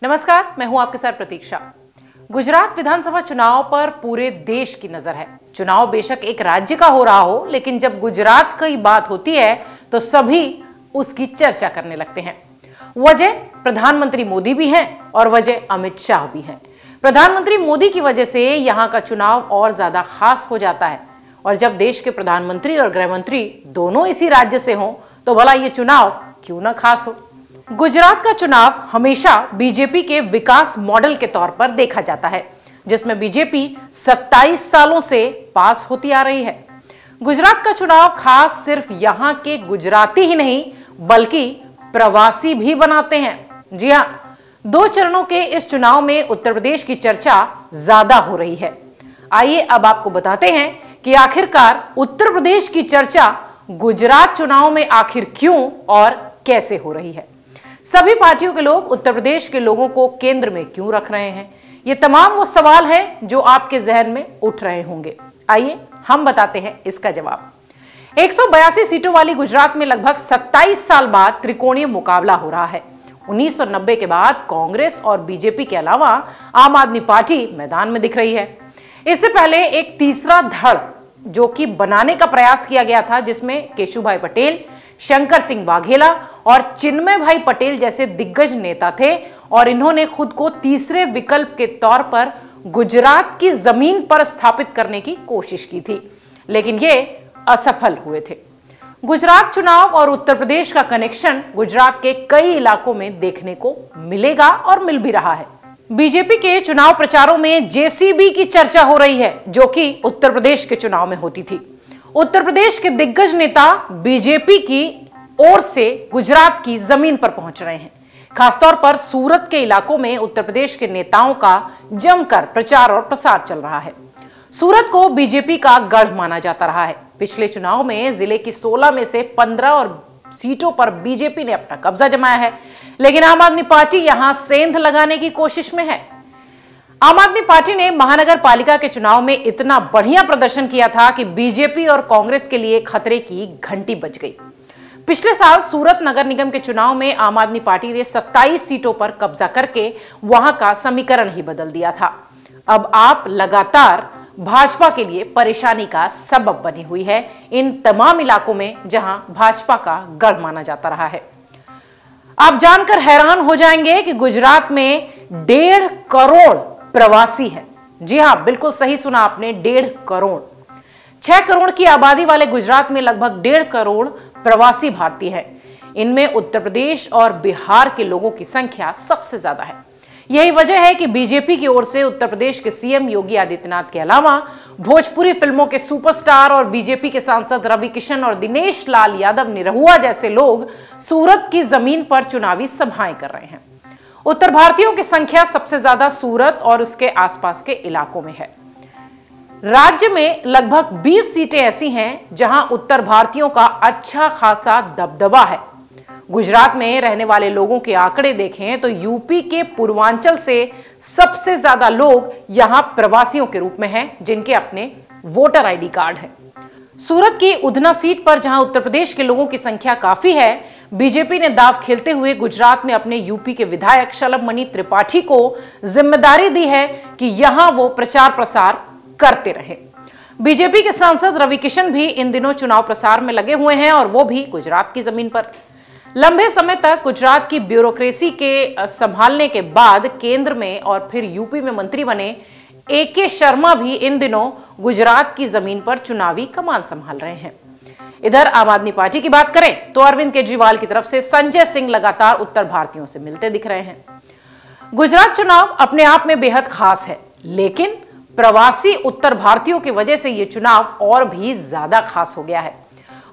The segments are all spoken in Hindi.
नमस्कार, मैं हूं आपके साथ प्रतीक्षा। गुजरात विधानसभा चुनाव पर पूरे देश की नजर है। चुनाव बेशक एक राज्य का हो रहा हो, लेकिन जब गुजरात की बात होती है तो सभी उसकी चर्चा करने लगते हैं। वजह प्रधानमंत्री मोदी भी हैं और वजह अमित शाह भी हैं। प्रधानमंत्री मोदी की वजह से यहां का चुनाव और ज्यादा खास हो जाता है, और जब देश के प्रधानमंत्री और गृह मंत्री दोनों इसी राज्य से हों तो भला ये चुनाव क्यों ना खास हो। गुजरात का चुनाव हमेशा बीजेपी के विकास मॉडल के तौर पर देखा जाता है, जिसमें बीजेपी 27 सालों से पास होती आ रही है। गुजरात का चुनाव खास सिर्फ यहां के गुजराती ही नहीं बल्कि प्रवासी भी बनाते हैं। जी हां, 2 चरणों के इस चुनाव में उत्तर प्रदेश की चर्चा ज्यादा हो रही है। आइए अब आपको बताते हैं कि आखिरकार उत्तर प्रदेश की चर्चा गुजरात चुनाव में आखिर क्यों और कैसे हो रही है। सभी पार्टियों के लोग उत्तर प्रदेश के लोगों को केंद्र में क्यों रख रहे हैं, ये तमाम वो सवाल हैं जो आपके जहन में उठ रहे होंगे। आइए हम बताते हैं इसका जवाब। 182 सीटों वाली गुजरात में लगभग 27 साल बाद त्रिकोणीय मुकाबला हो रहा है। 1990 के बाद कांग्रेस और बीजेपी के अलावा आम आदमी पार्टी मैदान में दिख रही है। इससे पहले एक तीसरा धड़ जो कि बनाने का प्रयास किया गया था, जिसमें केशुभाई पटेल, शंकर सिंह वाघेला और चिन्मय भाई पटेल जैसे दिग्गज नेता थे, और इन्होंने खुद को तीसरे विकल्प के तौर पर गुजरात की जमीन पर स्थापित करने की कोशिश की थी, लेकिन ये असफल हुए थे। गुजरात चुनाव और उत्तर प्रदेश का कनेक्शन गुजरात के कई इलाकों में देखने को मिलेगा और मिल भी रहा है। बीजेपी के चुनाव प्रचारों में जेसीबी की चर्चा हो रही है, जो कि उत्तर प्रदेश के चुनाव में होती थी। उत्तर प्रदेश के दिग्गज नेता बीजेपी की ओर से गुजरात की जमीन पर पहुंच रहे हैं। खासतौर पर सूरत के इलाकों में उत्तर प्रदेश के नेताओं का जमकर प्रचार और प्रसार चल रहा है। सूरत को बीजेपी का गढ़ माना जाता रहा है। पिछले चुनाव में जिले की 16 में से 15 और सीटों पर बीजेपी ने अपना कब्जा जमाया है, लेकिन आम आदमी पार्टी यहां सेंध लगाने की कोशिश में है। आम आदमी पार्टी ने महानगर पालिका के चुनाव में इतना बढ़िया प्रदर्शन किया था कि बीजेपी और कांग्रेस के लिए खतरे की घंटी बज गई। पिछले साल सूरत नगर निगम के चुनाव में आम आदमी पार्टी ने 27 सीटों पर कब्जा करके वहां का समीकरण ही बदल दिया था। अब आप लगातार भाजपा के लिए परेशानी का सबब बनी हुई है इन तमाम इलाकों में जहां भाजपा का गढ़ माना जाता रहा है। आप जानकर हैरान हो जाएंगे कि गुजरात में 1.5 करोड़ प्रवासी है। जी हां, बिल्कुल सही सुना आपने, 1.5 करोड़। 6 करोड़ की आबादी वाले गुजरात में लगभग 1.5 करोड़ प्रवासी भारतीय हैं। इनमें उत्तर प्रदेश और बिहार के लोगों की संख्या सबसे ज्यादा है। यही वजह है कि बीजेपी की ओर से उत्तर प्रदेश के सीएम योगी आदित्यनाथ के अलावा भोजपुरी फिल्मों के सुपरस्टार और बीजेपी के सांसद रवि किशन और दिनेश लाल यादव निरहुआ जैसे लोग सूरत की जमीन पर चुनावी सभाएं कर रहे हैं। उत्तर भारतीयों की संख्या सबसे ज्यादा सूरत और उसके आसपास के इलाकों में है। राज्य में लगभग 20 सीटें ऐसी हैं जहां उत्तर भारतीयों का अच्छा खासा दबदबा है। गुजरात में रहने वाले लोगों के आंकड़े देखें तो यूपी के पूर्वांचल से सबसे ज्यादा लोग यहां प्रवासियों के रूप में हैं, जिनके अपने वोटर आईडी कार्ड है। सूरत की उधना सीट पर जहां उत्तर प्रदेश के लोगों की संख्या काफी है, बीजेपी ने दाव खेलते हुए गुजरात में अपने यूपी के विधायक शलभमणि त्रिपाठी को जिम्मेदारी दी है कि यहां वो प्रचार प्रसार करते रहे। बीजेपी के सांसद रवि किशन भी इन दिनों चुनाव प्रसार में लगे हुए हैं, और वो भी गुजरात की जमीन पर। लंबे समय तक गुजरात की ब्यूरोक्रेसी के संभालने के बाद केंद्र में और फिर यूपी में मंत्री बने AK शर्मा भी इन दिनों गुजरात की जमीन पर चुनावी कमान संभाल रहे हैं। इधर आम आदमी पार्टी की बात करें तो अरविंद केजरीवाल की तरफ से संजय सिंह लगातार उत्तर भारतीयों से मिलते दिख रहे हैं। गुजरात चुनाव अपने आप में बेहद खास है, लेकिन प्रवासी उत्तर भारतीयों की वजह से यह चुनाव और भी ज्यादा खास हो गया है।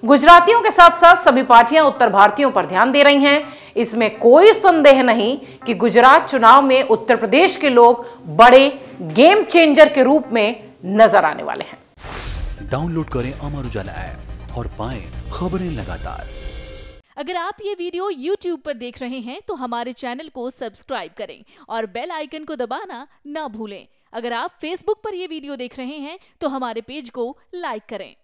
गुजरातियों के साथ साथ सभी पार्टियां उत्तर भारतीयों पर ध्यान दे रही हैं। इसमें कोई संदेह नहीं कि गुजरात चुनाव में उत्तर प्रदेश के लोग बड़े गेम चेंजर के रूप में नजर आने वाले हैं। डाउनलोड करें अमर उजाला ऐप और पाएं खबरें लगातार। अगर आप ये वीडियो YouTube पर देख रहे हैं तो हमारे चैनल को सब्सक्राइब करें और बेल आइकन को दबाना ना भूलें। अगर आप Facebook पर ये वीडियो देख रहे हैं तो हमारे पेज को लाइक करें।